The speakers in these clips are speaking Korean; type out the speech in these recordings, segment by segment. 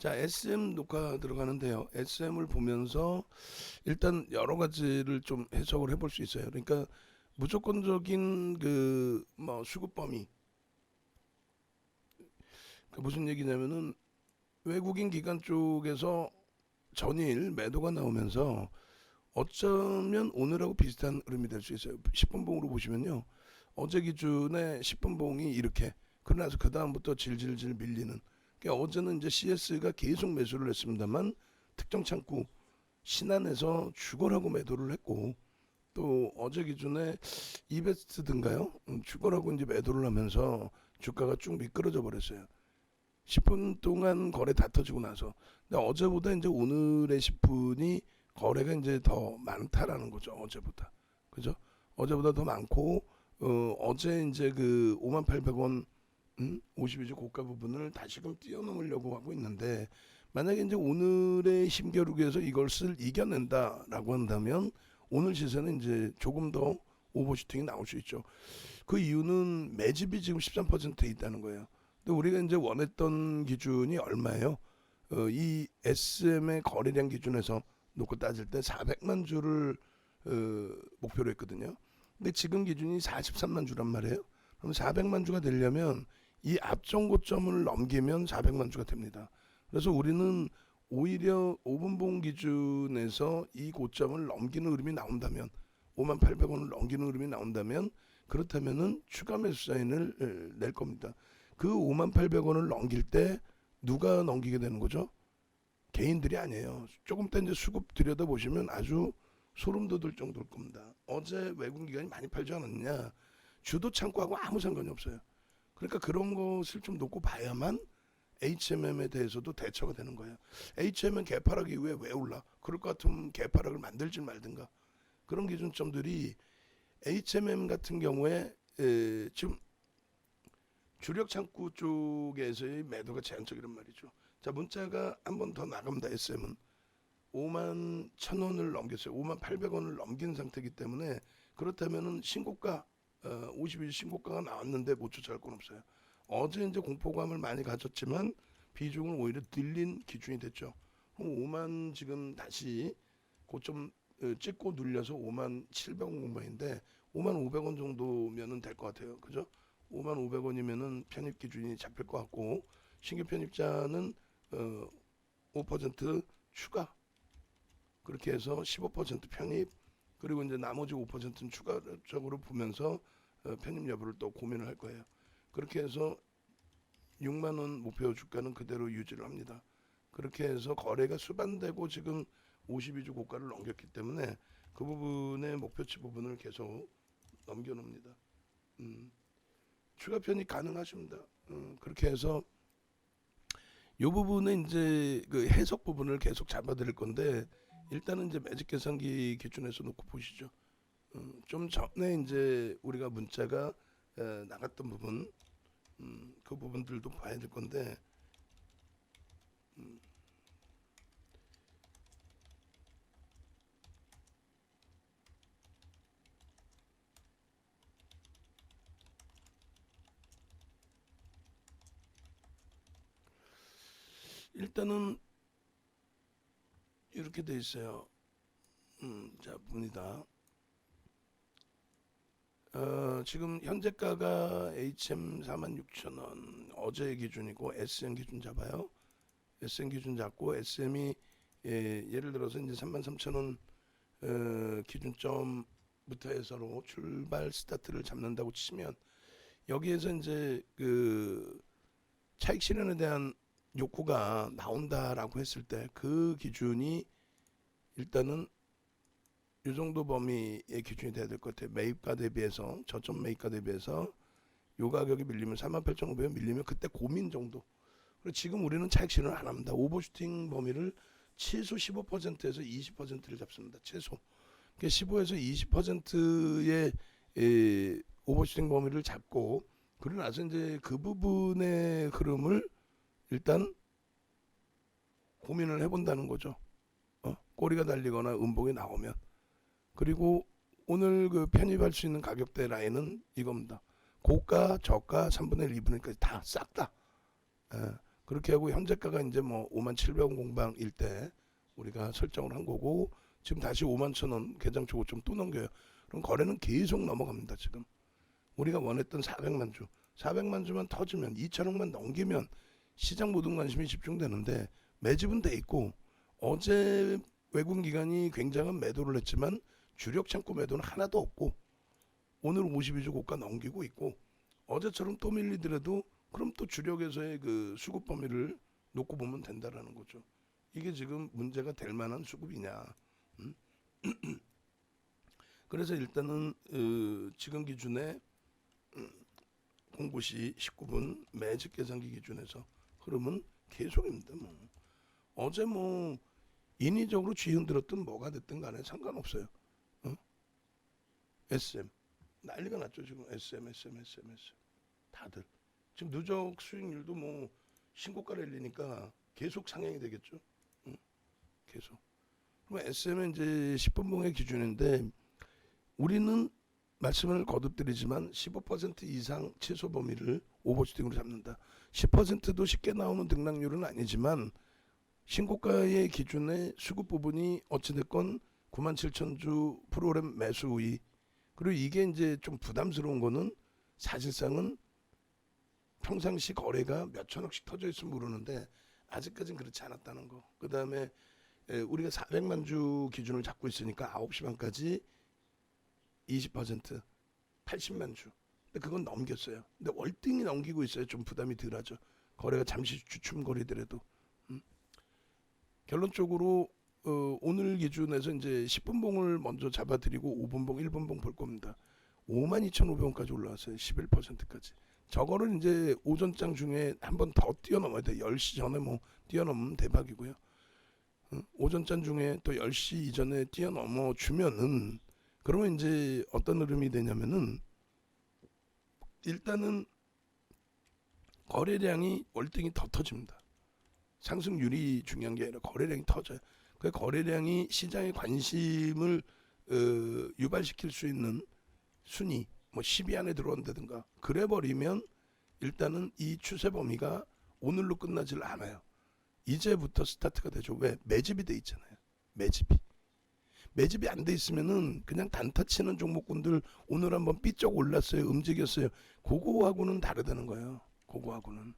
자, SM 녹화 들어가는데요. SM을 보면서 일단 여러 가지를 좀 해석을 해볼 수 있어요. 그러니까 무조건적인 그 뭐 수급 범위. 그 무슨 얘기냐면은 외국인 기관 쪽에서 전일 매도가 나오면서 어쩌면 오늘하고 비슷한 흐름이 될 수 있어요. 10분봉으로 보시면요. 어제 기준에 10분봉이 이렇게 그러나서 그 다음부터 질질질 밀리는. 그러니까 어제는 이제 CS가 계속 매수를 했습니다만 특정 창구 신안에서 죽어라고 매도를 했고, 또 어제 기준에 이베스트든가요, 죽어라고 이제 매도를 하면서 주가가 쭉 미끄러져 버렸어요. 10분 동안 거래 다 터지고 나서. 근데 어제보다 이제 오늘의 10분이 거래가 이제 더 많다라는 거죠. 어제보다. 그죠? 어제보다 더 많고, 어제 이제 그 58,000원 52주 고가 부분을 다시금 뛰어넘으려고 하고 있는데, 만약에 이제 오늘의 힘겨루기에서 이것을 이겨낸다라고 한다면 오늘 시세는 이제 조금 더 오버슈팅이 나올 수 있죠. 그 이유는 매집이 지금 13%에 있다는 거예요. 근데 우리가 이제 원했던 기준이 얼마예요? 이 SM의 거래량 기준에서 놓고 따질 때 400만 주를 목표로 했거든요. 근데 지금 기준이 43만 주란 말이에요. 그럼 400만 주가 되려면 이 앞전 고점을 넘기면 400만 주가 됩니다. 그래서 우리는 오히려 5분봉 기준에서 이 고점을 넘기는 흐름이 나온다면, 58,000원을 넘기는 흐름이 나온다면, 그렇다면은 추가 매수 사인을 낼 겁니다. 그 58,000원을 넘길 때 누가 넘기게 되는 거죠? 개인들이 아니에요. 조금 더 이제 수급 들여다보시면 아주 소름 돋을 정도일 겁니다. 어제 외국 기관이 많이 팔지 않았느냐? 주도 창구하고 아무 상관이 없어요. 그러니까 그런 것을 좀 놓고 봐야만 HMM에 대해서도 대처가 되는 거예요. HMM 개파락 이후에 왜 올라? 그럴 것 같으면 개파락을 만들지 말든가. 그런 기준점들이 HMM 같은 경우에 지금 주력 창구 쪽에서의 매도가 제한적이란 말이죠. 자, 문자가 한 번 더 나갑니다. SM은 5만 1,000원을 넘겼어요. 5만 800원을 넘긴 상태이기 때문에, 그렇다면은 신고가 50일 신고가가 나왔는데 못 쫓아갈 건 없어요. 어제 이제 공포감을 많이 가졌지만 비중을 오히려 늘린 기준이 됐죠. 5만 지금 다시 고점 찍고 눌려서 5만 700원 공방인데 5만 500원 정도면은 될 것 같아요. 그죠? 5만 500원이면은 편입 기준이 잡힐 것 같고, 신규 편입자는 5% 추가, 그렇게 해서 15% 편입, 그리고 이제 나머지 5%는 추가적으로 보면서 편입 여부를 또 고민을 할 거예요. 그렇게 해서 6만 원 목표 주가는 그대로 유지를 합니다. 그렇게 해서 거래가 수반되고 지금 52주 고가를 넘겼기 때문에 그 부분의 목표치 부분을 계속 넘겨놓습니다. 추가 편입 가능하십니다. 그렇게 해서 이 부분은 이제 그 해석 부분을 계속 잡아드릴 건데, 일단은 이제 매직 계산기 기준에서 놓고 보시죠. 좀 전에 이제 우리가 문자가 나갔던 부분, 그 부분들도 봐야 될 건데, 일단은 이렇게 돼 있어요. 자, 봅니다. 지금 현재가가 HM 46,000원 어제 기준이고, SM 기준 잡아요. SM 기준 잡고, SM이 예를 들어서 이제 33,000원 기준점부터 해서로 출발 스타트를 잡는다고 치면, 여기에서 이제 그 차익 실현에 대한 욕구가 나온다라고 했을 때 그 기준이 일단은 이 정도 범위의 기준이 돼야 될 것 같아요. 매입가 대비해서, 저점 매입가 대비해서 요 가격이 밀리면 48,500원 밀리면 그때 고민 정도. 그리고 지금 우리는 차익 실현을 안 합니다. 오버슈팅 범위를 최소 15%에서 20%를 잡습니다. 최소. 그러니까 15에서 20%의 오버슈팅 범위를 잡고, 그러고 나서 이제 그 부분의 흐름을 일단 고민을 해본다는 거죠. 꼬리가 달리거나 음봉이 나오면. 그리고 오늘 그 편입할 수 있는 가격대 라인은 이겁니다. 고가, 저가, 3분의 1, 2분의 1까지 다 싹 다. 그렇게 하고 현재가가 이제 뭐 57,000원 공방일 때 우리가 설정을 한 거고, 지금 다시 51,000원 개장 초고점 또 넘겨요. 그럼 거래는 계속 넘어갑니다. 지금 우리가 원했던 400만 주, 400만 주만 터지면 2천억만 넘기면 시장 모든 관심이 집중되는데 매집은 돼 있고, 어제 외국 기관이 굉장한 매도를 했지만 주력 창고 매도는 하나도 없고, 오늘 52주 고가 넘기고 있고, 어제처럼 또 밀리더라도 그럼 또 주력에서의 그 수급 범위를 놓고 보면 된다라는 거죠. 이게 지금 문제가 될 만한 수급이냐. 그래서 일단은 지금 기준에 공고시 19분 매직 계산기 기준에서 흐름은 계속입니다. 뭐 어제 뭐 인위적으로 쥐 흔들었든 뭐가 됐든 간에 상관없어요. SM 난리가 났죠. 지금 SM 다들 지금 누적 수익률도 뭐 신고가 랠리니까 계속 상향이 되겠죠. 계속. 그럼 SM은 이제 10분 봉의 기준인데, 우리는 말씀을 거듭드리지만 15% 이상 최소 범위를 오버슈팅으로 잡는다. 10%도 쉽게 나오는 등락률은 아니지만 신고가의 기준의 수급 부분이 어찌됐건 97,000주 프로그램 매수 우위, 그리고 이게 이제 좀 부담스러운 거는 사실상은 평상시 거래가 몇 천억씩 터져 있으면 모르는데 아직까지는 그렇지 않았다는 거. 그 다음에 우리가 400만 주 기준을 잡고 있으니까 9시 반까지 20% 80만 주. 근데 그건 넘겼어요. 근데 월등히 넘기고 있어요. 좀 부담이 덜하죠. 거래가 잠시 주춤거리더라도. 결론적으로 오늘 기준에서 이제 10분 봉을 먼저 잡아드리고 5분 봉, 1분 봉 볼 겁니다. 52,500원까지 올라왔어요. 11%까지. 저거를 이제 오전장 중에 한 번 더 뛰어넘어야 돼. 10시 전에 뭐 뛰어넘으면 대박이고요. 오전장 중에 또 10시 이전에 뛰어넘어 주면은, 그러면 이제 어떤 흐름이 되냐면은, 일단은 거래량이 월등히 더 터집니다. 상승률이 중요한 게 아니라 거래량이 터져요. 그 거래량이 시장의 관심을 유발시킬 수 있는 순위, 뭐 10위 안에 들어온다든가 그래 버리면 일단은 이 추세 범위가 오늘로 끝나질 않아요. 이제부터 스타트가 되죠. 왜? 매집이 돼 있잖아요. 매집이 안 돼 있으면은 그냥 단타 치는 종목군들 오늘 한번 삐쩍 올랐어요. 움직였어요. 그거하고는 다르다는 거예요. 그거하고는.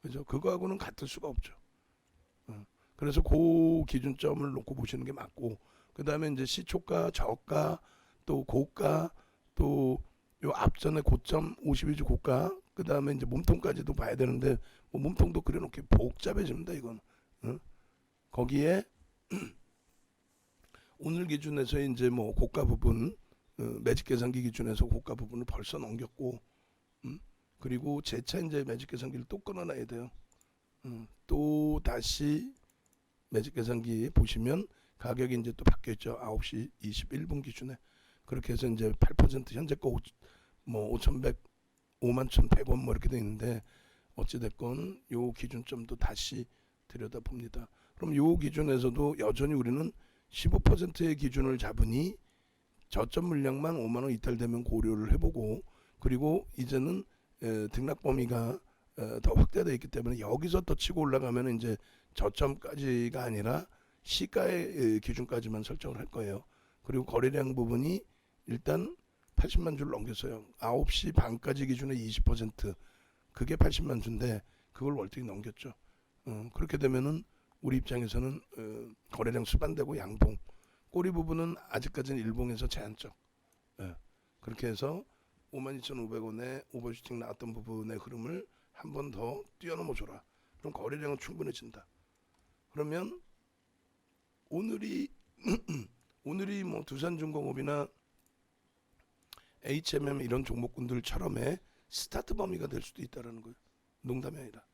그죠? 그거하고는 같을 수가 없죠. 그래서 그 기준점을 놓고 보시는 게 맞고, 그 다음에 이제 시초가, 저가, 또 고가, 또 요 앞전에 고점 52주 고가, 그 다음에 이제 몸통까지도 봐야 되는데, 뭐 몸통도 그려놓기 복잡해집니다. 이건. 거기에 오늘 기준에서 이제 뭐 고가 부분, 매직 계산기 기준에서 고가 부분을 벌써 넘겼고, 그리고 재차 이제 매직 계산기를 또 끊어놔야 돼요. 또 다시 매직 계산기 보시면 가격이 이제 또 바뀌었죠. 9시 21분 기준에. 그렇게 해서 이제 8% 현재 거 뭐 5,100, 51,100원 뭐 이렇게 돼 있는데, 어찌됐건 요 기준점도 다시 들여다봅니다. 그럼 요 기준에서도 여전히 우리는 15%의 기준을 잡으니 저점 물량만 5만 원 이탈되면 고려를 해보고, 그리고 이제는 등락 범위가 더 확대되어 있기 때문에 여기서 더 치고 올라가면 이제 저점까지가 아니라 시가의 기준까지만 설정을 할 거예요. 그리고 거래량 부분이 일단 80만 주를 넘겼어요. 9시 반까지 기준에 20%, 그게 80만 주인데 그걸 월등히 넘겼죠. 그렇게 되면은 우리 입장에서는 거래량 수반되고 양봉, 꼬리 부분은 아직까지는 일봉에서 제한적. 그렇게 해서 52,500원에 오버슈팅 나왔던 부분의 흐름을 한 번 더 뛰어넘어 줘라. 그럼 거래량은 충분해진다. 그러면 오늘이 오늘이 뭐 두산중공업이나 HMM 이런 종목군들처럼의 스타트 범위가 될 수도 있다라는 거예요. 농담이 아니라.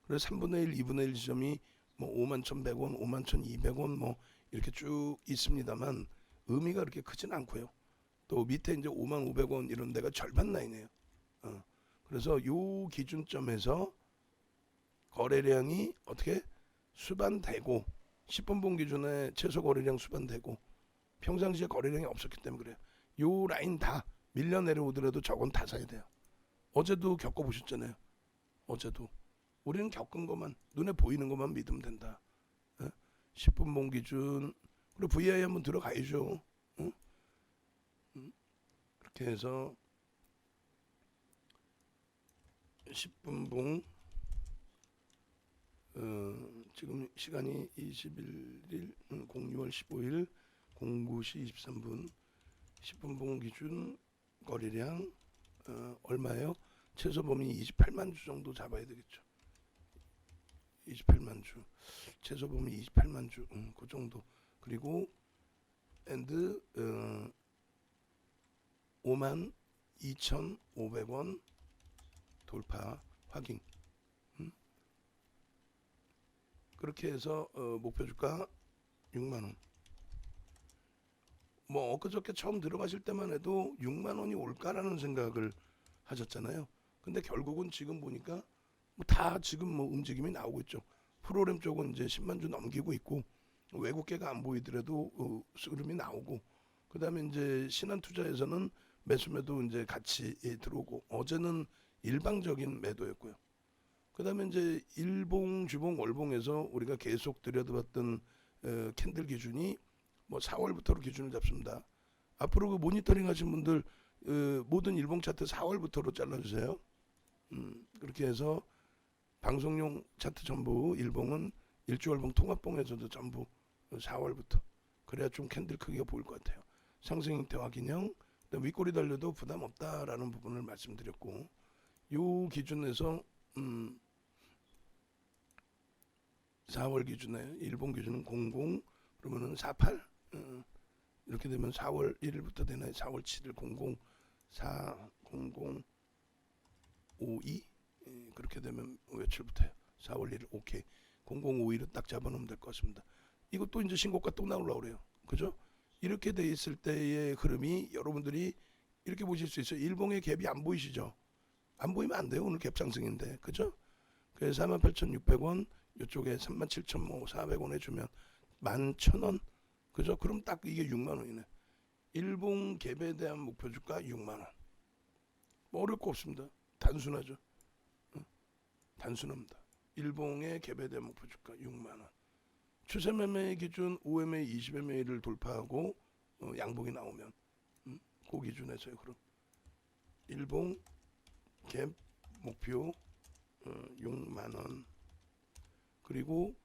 그래서 3분의 1, 2분의 1 지점이 뭐 51,100원, 51,200원 뭐 이렇게 쭉 있습니다만 의미가 그렇게 크진 않고요. 또 밑에 이제 55,500원 이런 데가 절반 라인이에요. 그래서 요 기준점에서 거래량이 어떻게 수반되고, 10분 봉 기준에 최소 거래량 수반되고, 평상시에 거래량이 없었기 때문에 그래요. 요 라인 다 밀려 내려오더라도 저건 다 사야 돼요. 어제도 겪어보셨잖아요. 어제도 우리는 겪은 것만, 눈에 보이는 것만 믿으면 된다. 10분봉 기준, 그리고 VI 한번 들어가야죠. 그렇게 해서 10분봉, 지금 시간이 21일 06월 15일 09시 23분, 10분봉 기준 거래량 얼마예요? 최소 범위 28만 주 정도 잡아야 되겠죠. 28만 주, 최소 범위 28만 주, 그 정도. 그리고 엔드 5만 2,500원 돌파 확인. 그렇게 해서 목표 주가 6만 원. 뭐 엊그저께 처음 들어가실 때만 해도 6만 원이 올까라는 생각을 하셨잖아요. 근데 결국은 지금 보니까 다 지금 뭐 움직임이 나오고 있죠. 프로그램 쪽은 이제 10만 주 넘기고 있고, 외국계가 안 보이더라도 흐름이 나오고, 그다음에 이제 신한투자에서는 매수매도 이제 같이 들어오고, 어제는 일방적인 매도였고요. 그다음에 이제 일봉, 주봉, 월봉에서 우리가 계속 들여다봤던 캔들 기준이 뭐 4월부터로 기준을 잡습니다. 앞으로 그 모니터링 하신 분들 모든 일봉 차트 4월부터로 잘라주세요. 그렇게 해서 방송용 차트 전부, 일봉은 일주월봉 통합봉에서도 전부 4월부터, 그래야 좀 캔들 크기가 보일 것 같아요. 상승 형태 확인형, 윗꼬리 달려도 부담 없다라는 부분을 말씀드렸고, 요 기준에서 4월 기준에 일본 기준은 00, 그러면은 48, 이렇게 되면 4월 1일부터 되나요? 4월 7일 00, 4, 00, 52, 그렇게 되면 며칠부터요? 4월 1일, 오케이. 0052로 딱 잡아놓으면 될 것 같습니다. 이것도 이제 신고가 또 나오려고 그래요. 그죠? 이렇게 돼 있을 때의 흐름이 여러분들이 이렇게 보실 수 있어요. 일봉의 갭이 안 보이시죠? 안 보이면 안 돼요. 오늘 갭 상승인데. 그죠? 그래서 48,600원, 이쪽에 37,400원 해주면 11,000원. 그죠? 그럼 딱 이게 6만 원이네. 일봉 갭에 대한 목표 주가 6만 원. 뭐 어려울 거 없습니다. 단순하죠. 단순합니다. 일봉의 갭에 대한 목표 주가 6만 원. 추세 매매 기준 5MA, 20MA를 돌파하고 양봉이 나오면 그 기준에서요. 그럼 일봉 갭 목표 6만 원. 그리고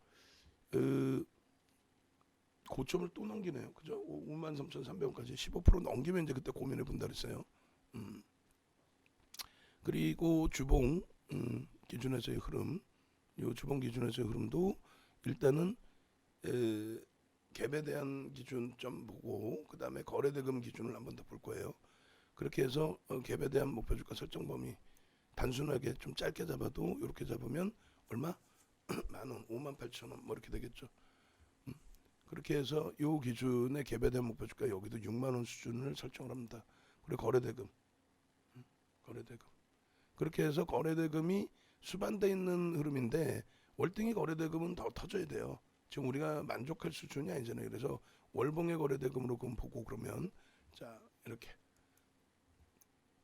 고점을 또 넘기네요. 그죠? 53,300원까지 15% 넘기면 이제 그때 고민해 본다 그랬어요. 그리고 주봉 기준에서의 흐름, 요 주봉 기준에서의 흐름도 일단은 갭에 대한 기준점 보고, 그 다음에 거래대금 기준을 한번 더 볼 거예요. 그렇게 해서 갭에 대한 목표 주가 설정 범위 단순하게 좀 짧게 잡아도 이렇게 잡으면 얼마? 만원, 58,000원 뭐 이렇게 되겠죠. 그렇게 해서 요 기준의 갭에 대한 목표 주가 여기도 6만 원 수준을 설정을 합니다. 그리고 거래대금, 거래대금. 그렇게 해서 거래대금이 수반돼 있는 흐름인데, 월등히 거래대금은 더 터져야 돼요. 지금 우리가 만족할 수준이 아니잖아요. 그래서 월봉의 거래대금으로 그럼 보고, 그러면 자 이렇게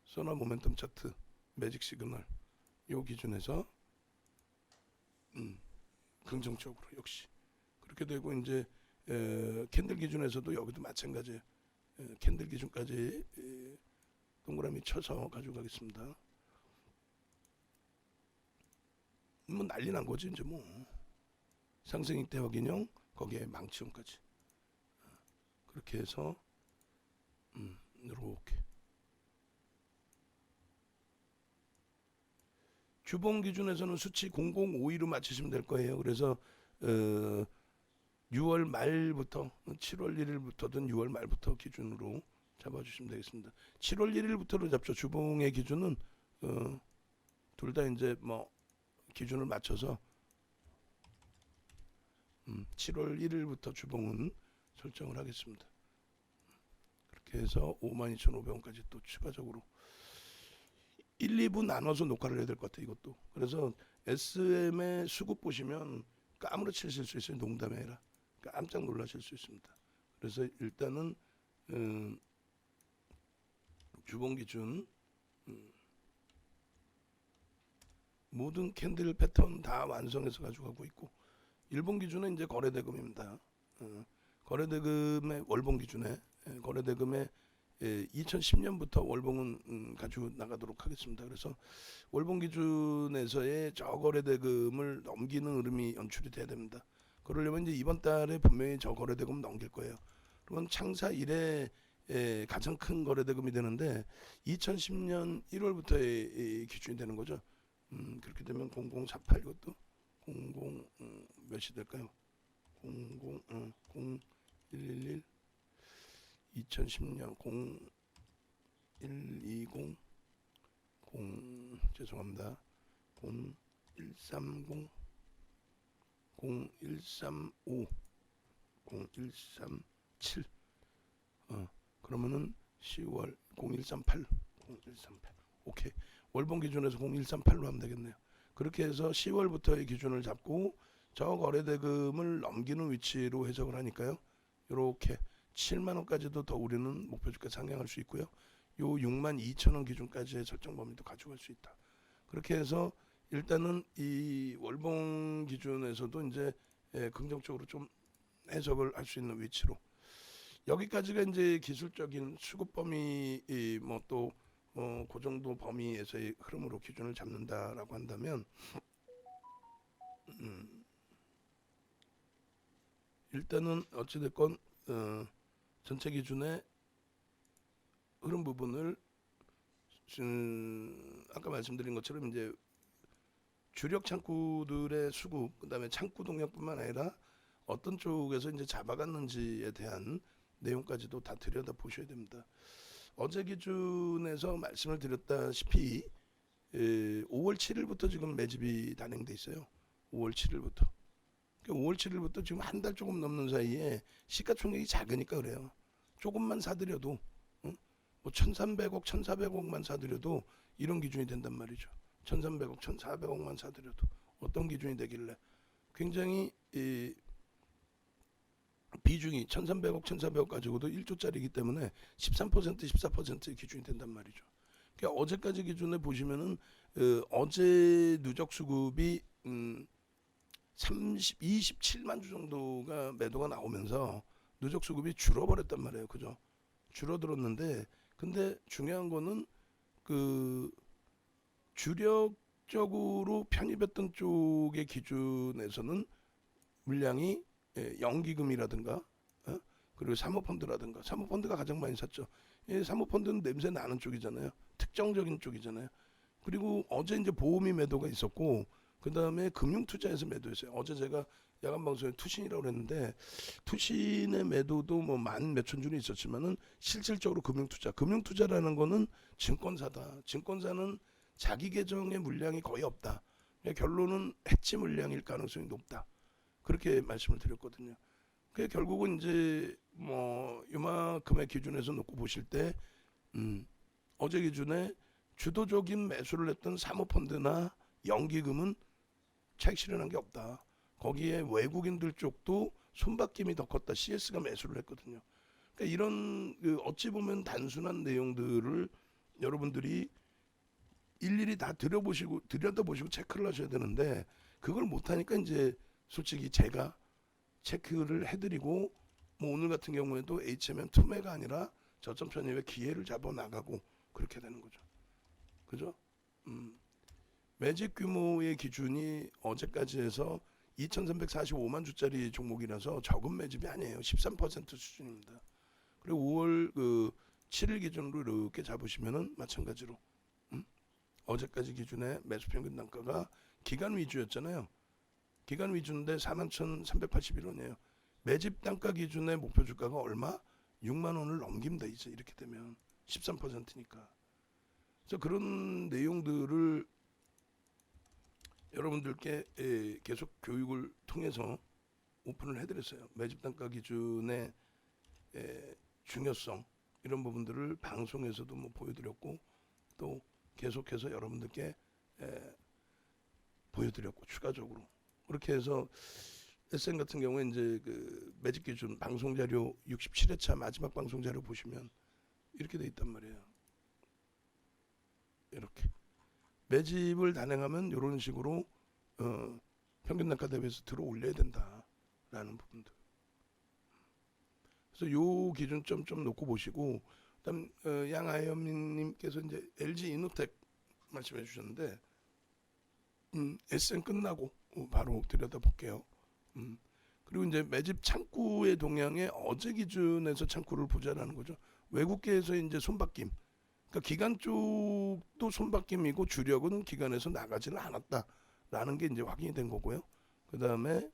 소나 모멘텀 차트, 매직 시그널 요 기준에서 긍정적으로 역시 그렇게 되고, 이제 캔들 기준에서도 여기도 마찬가지예요. 캔들 기준까지 동그라미 쳐서 가져가겠습니다. 뭐 난리 난 거지 이제 뭐. 상승 이때 확인형, 거기에 망치형까지. 그렇게 해서 이렇게 주봉 기준에서는 수치 0052로 맞추시면 될 거예요. 그래서 6월 말부터 7월 1일부터든 6월 말부터 기준으로 잡아주시면 되겠습니다. 7월 1일부터로 잡죠. 주봉의 기준은 둘 다 이제 뭐 기준을 맞춰서 7월 1일부터 주봉은 설정을 하겠습니다. 그렇게 해서 52,500원까지 또 추가적으로 1, 2부 나눠서 녹화를 해야 될 것 같아요. 이것도. 그래서 SM의 수급 보시면 까무러치실 수 있어요. 농담이 아니라 깜짝 놀라실 수 있습니다. 그래서 일단은 주봉 기준 모든 캔들 패턴 다 완성해서 가져가고 있고, 일본 기준은 이제 거래대금입니다. 거래대금의 월봉 기준에 거래대금의 2010년부터 월봉은 가지고 나가도록 하겠습니다. 그래서 월봉 기준에서의 저거래대금을 넘기는 흐름이 연출이 돼야 됩니다. 그러려면 이제 이번 달에 분명히 저거래대금 넘길 거예요. 그건 창사 이래 가장 큰 거래대금이 되는데 2010년 1월부터의 기준이 되는 거죠. 그렇게 되면 0048 이것도 00 몇이 될까요? 00 0111 2010년 0120 죄송합니다. 0130 0135 0137 그러면은 10월 0138 0138 오케이. 월봉 기준에서 0138로 하면 되겠네요. 그렇게 해서 10월부터의 기준을 잡고 저 거래대금을 넘기는 위치로 해석을 하니까요. 이렇게 7만 원까지도 더 우리는 목표 주가 상향할 수 있고요. 요 6만 2천 원 기준까지의 설정 범위도 가져갈 수 있다. 그렇게 해서 일단은 이 월봉 기준에서도 이제 긍정적으로 좀 해석을 할 수 있는 위치로 여기까지가 이제 기술적인 수급 범위 뭐또 그 정도 범위에서의 흐름으로 기준을 잡는다라고 한다면 일단은 어찌됐건 전체 기준의 흐름 부분을 아까 말씀드린 것처럼 이제 주력 창구들의 수급, 그다음에 창구 동력뿐만 아니라 어떤 쪽에서 이제 잡아갔는지에 대한 내용까지도 다 들여다 보셔야 됩니다. 어제 기준에서 말씀을 드렸다시피 5월 7일부터 지금 매집이 단행돼 있어요. 5월 7일부터. 5월 7일부터 지금 한 달 조금 넘는 사이에 시가총액이 작으니까 그래요. 조금만 사들여도 뭐 1,300억, 1,400억만 사들여도 이런 기준이 된단 말이죠. 1,300억, 1,400억만 사들여도 어떤 기준이 되길래 굉장히 비중이 1,300억, 1,400억 가지고도 1조짜리이기 때문에 13%, 14%의 기준이 된단 말이죠. 그러니까 어제까지 기준에 보시면은 어제 누적 수급이 27만 주 정도가 매도가 나오면서 누적 수급이 줄어버렸단 말이에요. 그죠? 줄어들었는데 근데 중요한 거는 그 주력적으로 편입했던 쪽의 기준에서는 물량이 연기금이라든가 그리고 사모펀드라든가 사모펀드가 가장 많이 샀죠. 사모펀드는 냄새 나는 쪽이잖아요. 특정적인 쪽이잖아요. 그리고 어제 이제 보험이 매도가 있었고 그 다음에 금융투자에서 매도했어요. 어제 제가 야간 방송에 투신이라고 그랬는데 투신의 매도도 뭐 만 몇천 주는 있었지만은 실질적으로 금융투자라는 거는 증권사다. 증권사는 자기 계정의 물량이 거의 없다. 결론은 해치 물량일 가능성이 높다. 그렇게 말씀을 드렸거든요. 그 결국은 이제 뭐 이만큼의 기준에서 놓고 보실 때 어제 기준에 주도적인 매수를 했던 사모펀드나 연기금은 차익 실현한 게 없다. 거기에 외국인들 쪽도 손바뀜이 더 컸다. CS가 매수를 했거든요. 그러니까 이런 어찌 보면 단순한 내용들을 여러분들이 일일이 다 들여다보시고 체크를 하셔야 되는데 그걸 못하니까 이제 솔직히 제가 체크를 해드리고 뭐 오늘 같은 경우에도 HMM 투매가 아니라 저점 편입의 기회를 잡아 나가고 그렇게 되는 거죠. 그죠? 매집 규모의 기준이 어제까지 해서 2,345만 주짜리 종목이라서 적은 매집이 아니에요. 13% 수준입니다. 그리고 5월 7일 기준으로 이렇게 잡으시면은 마찬가지로 어제까지 기준의 매수 평균 단가가 기간 위주였잖아요. 기간 위주인데 41,381원이에요. 매집 단가 기준의 목표 주가가 얼마? 6만 원을 넘깁니다. 이제 이렇게 되면 13%니까. 그래서 그런 내용들을 여러분들께 계속 교육을 통해서 오픈을 해드렸어요. 매집 단가 기준의 중요성 이런 부분들을 방송에서도 뭐 보여드렸고 또 계속해서 여러분들께 보여드렸고 추가적으로 그렇게 해서 SN 같은 경우에 이제 그 매집 기준 방송 자료 67회차 마지막 방송 자료 보시면 이렇게 돼 있단 말이에요. 이렇게 매집을 단행하면 이런 식으로 평균 단가 대비해서 들어 올려야 된다라는 부분들. 그래서 요 기준점 좀 놓고 보시고, 그다음 양아현님께서 이제 LG 이노텍 말씀해 주셨는데, SN 끝나고 바로 들여다 볼게요. 그리고 이제 매집 창구의 동향에 어제 기준에서 창구를 보자라는 거죠. 외국계에서 이제 손바뀜, 그러니까 기관 쪽도 손바뀜이고 주력은 기관에서 나가지는 않았다라는 게 이제 확인이 된 거고요. 그 다음에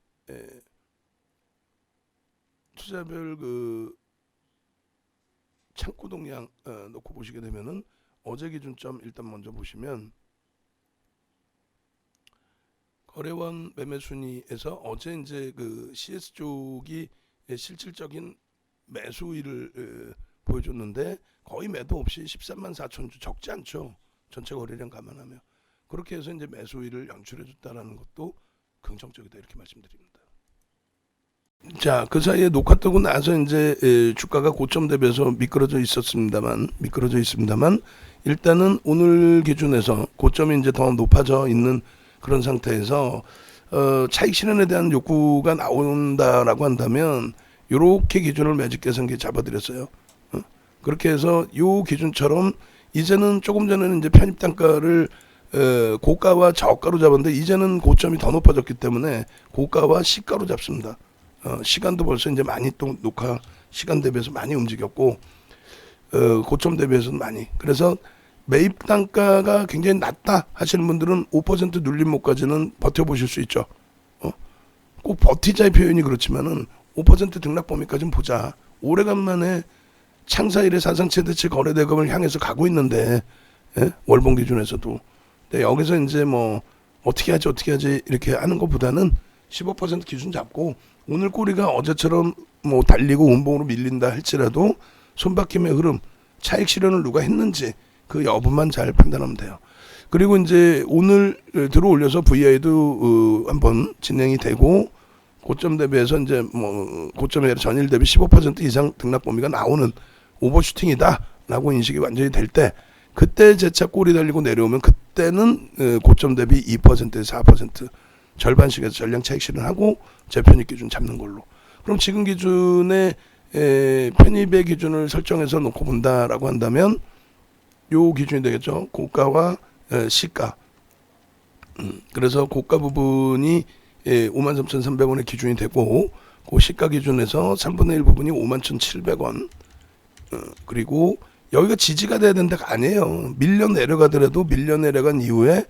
투자별 그 창구 동향 놓고 보시게 되면은 어제 기준점 일단 먼저 보시면 거래원 매매 순위에서 어제 이제 그 CS 쪽이 실질적인 매수일을 보여줬는데 거의 매도 없이 13만 4천 주, 적지 않죠. 전체 거래량 감안하면. 그렇게 해서 이제 매수일을 연출해줬다라는 것도 긍정적이다 이렇게 말씀드립니다. 자, 그 사이에 녹화 뜨고 나서 이제 주가가 고점 대비해서 미끄러져 있습니다만 일단은 오늘 기준에서 고점이 이제 더 높아져 있는 그런 상태에서 차익 실현에 대한 욕구가 나온다라고 한다면 요렇게 기준을 매집 계산기 잡아드렸어요. 그렇게 해서 요 기준처럼 이제는 조금 전에는 이제 편입 단가를 고가와 저가로 잡았는데 이제는 고점이 더 높아졌기 때문에 고가와 시가로 잡습니다. 시간도 벌써 이제 많이 또 녹화 시간 대비해서 많이 움직였고 고점 대비해서는 많이. 그래서 매입 단가가 굉장히 낮다 하시는 분들은 5% 눌림목까지는 버텨보실 수 있죠. 꼭 버티자의 표현이 그렇지만은 5% 등락 범위까지는 보자. 오래간만에 창사일의 사상 최대치 거래 대금을 향해서 가고 있는데 월봉 기준에서도. 근데 여기서 이제 뭐 어떻게 하지 이렇게 하는 것보다는 15% 기준 잡고 오늘 꼬리가 어제처럼 뭐 달리고 운봉으로 밀린다 할지라도 손바뀜의 흐름, 차익 실현을 누가 했는지 그 여부만 잘 판단하면 돼요. 그리고 이제 오늘 들어 올려서 VI도 한번 진행이 되고 고점 대비해서 이제 뭐 고점에 전일 대비 15% 이상 등락 범위가 나오는 오버슈팅이다라고 인식이 완전히 될 때 그때 재차 꼬리 달리고 내려오면 그때는 고점 대비 2%에서 4% 절반씩에서 전량 차익 실현하고 재편입 기준 잡는 걸로. 그럼 지금 기준에 편입의 기준을 설정해서 놓고 본다라고 한다면 요 기준이 되겠죠. 고가와 시가. 그래서 고가 부분이 53,300원의 기준이 되고 그 시가 기준에서 3분의 1 부분이 51,700원. 그리고 여기가 지지가 돼야 된다가 아니에요. 밀려 내려가더라도 밀려 내려간 이후에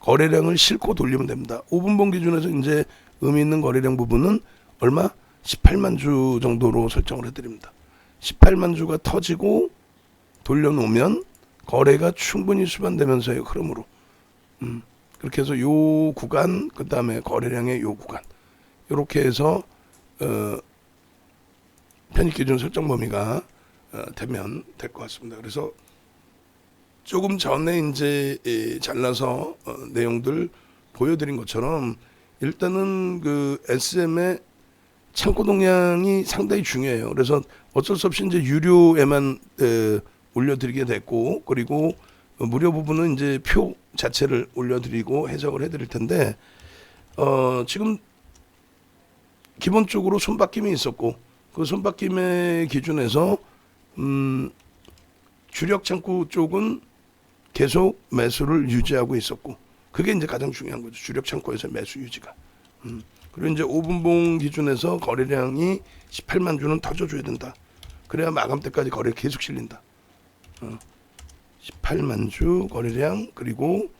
거래량을 싣고 돌리면 됩니다. 5분봉 기준에서 이제 의미 있는 거래량 부분은 얼마? 18만 주 정도로 설정을 해드립니다. 18만 주가 터지고 돌려놓으면 거래가 충분히 수반되면서의 흐름으로 그렇게 해서 요 구간 그 다음에 거래량의 요 구간 이렇게 해서 편입기준 설정 범위가 되면 될 것 같습니다. 그래서 조금 전에 이제 잘라서 내용들 보여드린 것처럼 일단은 그 SM의 창고 동향이 상당히 중요해요. 그래서 어쩔 수 없이 이제 유료에만 올려드리게 됐고 그리고 무료 부분은 이제 표 자체를 올려드리고 해석을 해드릴 텐데 지금 기본적으로 손바뀜이 있었고 그 손바뀜의 기준에서 주력 창구 쪽은 계속 매수를 유지하고 있었고 그게 이제 가장 중요한 거죠. 주력 창구에서 매수 유지가. 그리고 이제 5분봉 기준에서 거래량이 18만 주는 터져줘야 된다. 그래야 마감 때까지 거래 계속 실린다. 18만 주 거래량 그리고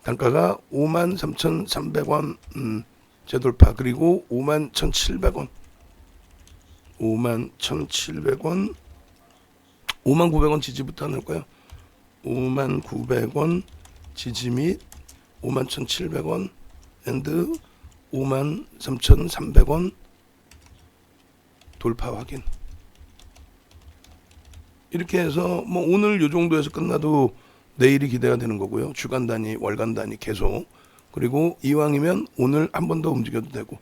단가가 53,300원 재돌파 그리고 51,700원 51,700원 5900원 지지부터 넣을까요? 5900원 지지 및 51,700원 앤드 53,300원 돌파 확인. 이렇게 해서 뭐 오늘 요 정도에서 끝나도 내일이 기대가 되는 거고요. 주간 단위, 월간 단위 계속. 그리고 이왕이면 오늘 한 번 더 움직여도 되고.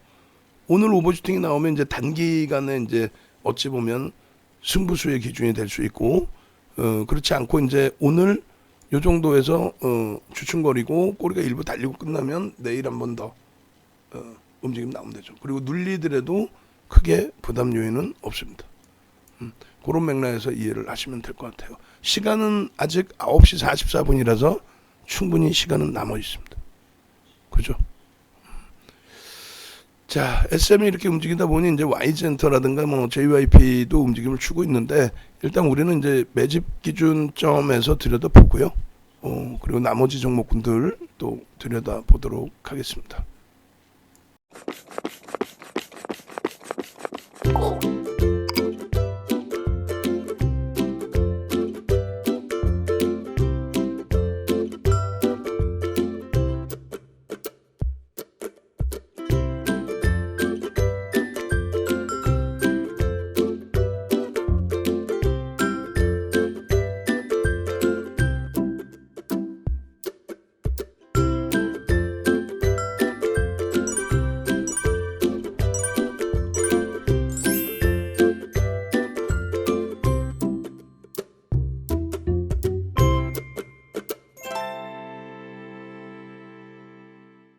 오늘 오버슈팅이 나오면 이제 단기간에 이제 어찌 보면 승부수의 기준이 될 수 있고 그렇지 않고 이제 오늘 요 정도에서 주춤거리고 꼬리가 일부 달리고 끝나면 내일 한 번 더 움직임 나오면 되죠. 그리고 눌리더라도 크게 부담 요인은 없습니다. 그런 맥락에서 이해를 하시면 될 것 같아요. 시간은 아직 9시 44분이라서 충분히 시간은 남아 있습니다. 그죠? 자, SM이 이렇게 움직이다 보니 이제 Y센터라든가 뭐 JYP도 움직임을 주고 있는데 일단 우리는 이제 매집 기준점에서 들여다보고요. 그리고 나머지 종목군들 또 들여다보도록 하겠습니다.